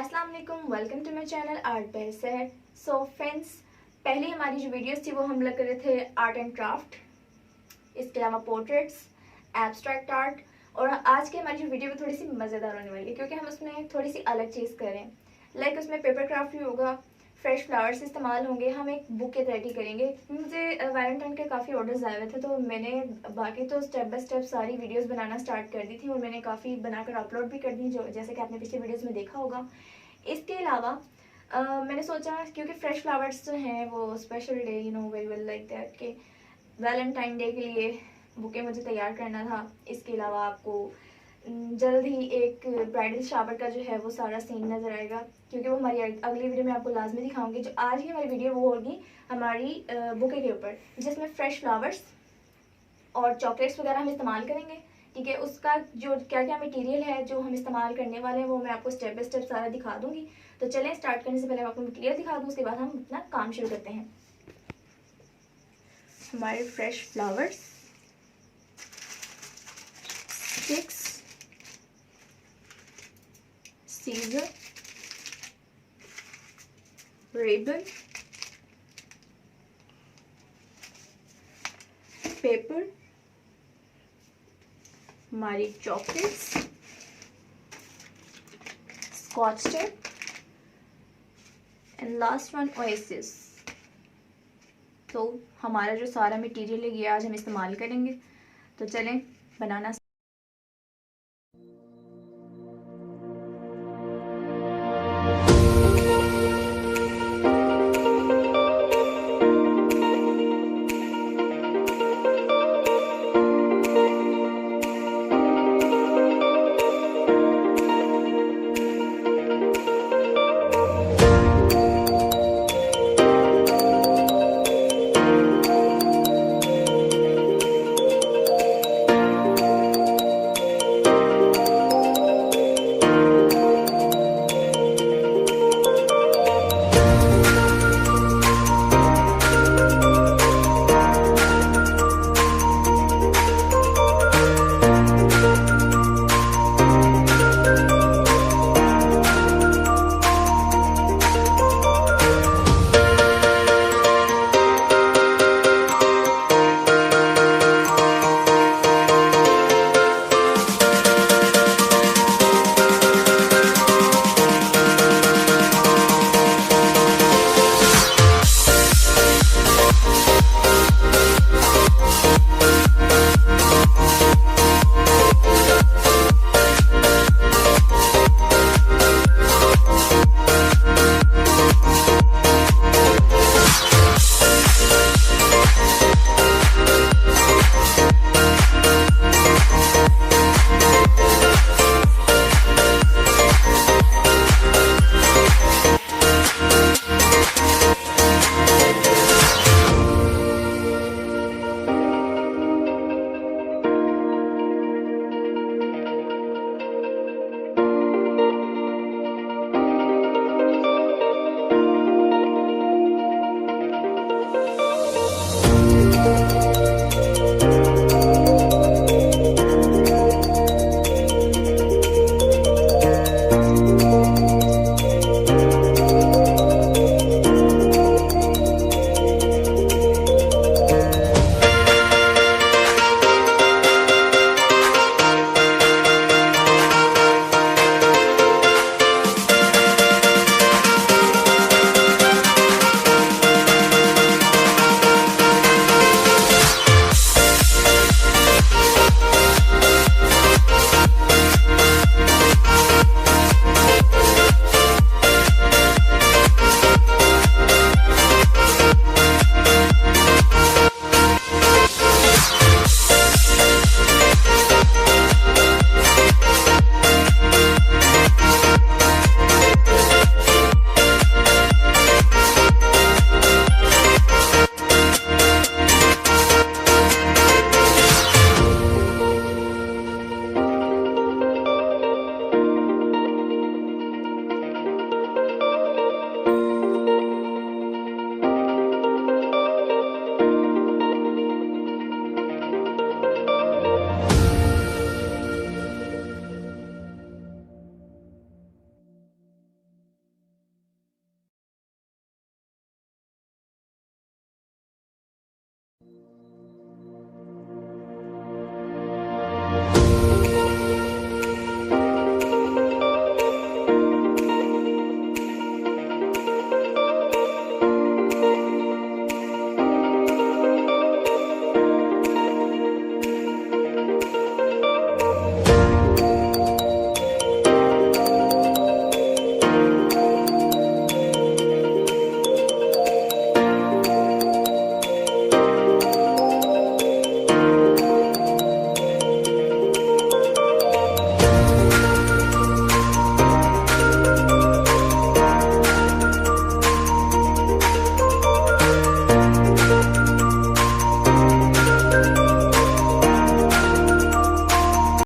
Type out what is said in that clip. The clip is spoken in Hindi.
अस्सलाम वालेकुम, welcome to my channel Art by Sahar. So friends, पहले हमारी जो वीडियोस थी वो हम लोग कर रहे थे आर्ट एंड क्राफ्ट, इसके अलावा पोर्ट्रेट्स, एब्स्ट्रैक्ट आर्ट। और आज की हमारी जो वीडियो वो थोड़ी सी मज़ेदार होने वाली है क्योंकि हम उसमें थोड़ी सी अलग चीज़ कर रहे हैं। लाइक उसमें पेपर क्राफ्ट भी होगा, फ्रेश फ्लावर्स इस्तेमाल होंगे, हम एक बुके रेडी करेंगे। मुझे वैलेंटाइन के काफ़ी ऑर्डर्स आए हुए थे तो मैंने बाकी तो स्टेप बाय स्टेप सारी वीडियोस बनाना स्टार्ट कर दी थी और मैंने काफ़ी बनाकर अपलोड भी कर दी, जो जैसे कि आपने पिछले वीडियोस में देखा होगा। इसके अलावा मैंने सोचा क्योंकि फ्रेश फ्लावर्स जो हैं वो special day very well like that के वैलेंटाइन डे के लिए बुके मुझे तैयार करना था। इसके अलावा आपको जल्द ही एक ब्राइडल शावर का जो है वो सारा सीन नज़र आएगा क्योंकि वो हमारी अगली वीडियो में आपको लाजमी दिखाऊंगी। जो आज की हमारी वीडियो वो होगी हमारी बुके के ऊपर, जिसमें फ्रेश फ्लावर्स और चॉकलेट्स वगैरह हम इस्तेमाल करेंगे। ठीक है, उसका जो क्या क्या मटेरियल है जो हम इस्तेमाल करने वाले हैं वो मैं आपको स्टेप बाय स्टेप सारा दिखा दूंगी। तो चलें, स्टार्ट करने से पहले मैं आपको मटेरियल दिखा दूँ, उसके बाद हम अपना काम शुरू करते हैं। हमारे fresh flowers, sticks, scissor, ribbon, paper, हमारी chocolates, scotch tape and last one oasis. तो हमारा जो सारा मटेरियल है ये आज हम इस्तेमाल करेंगे। तो चलें बनाना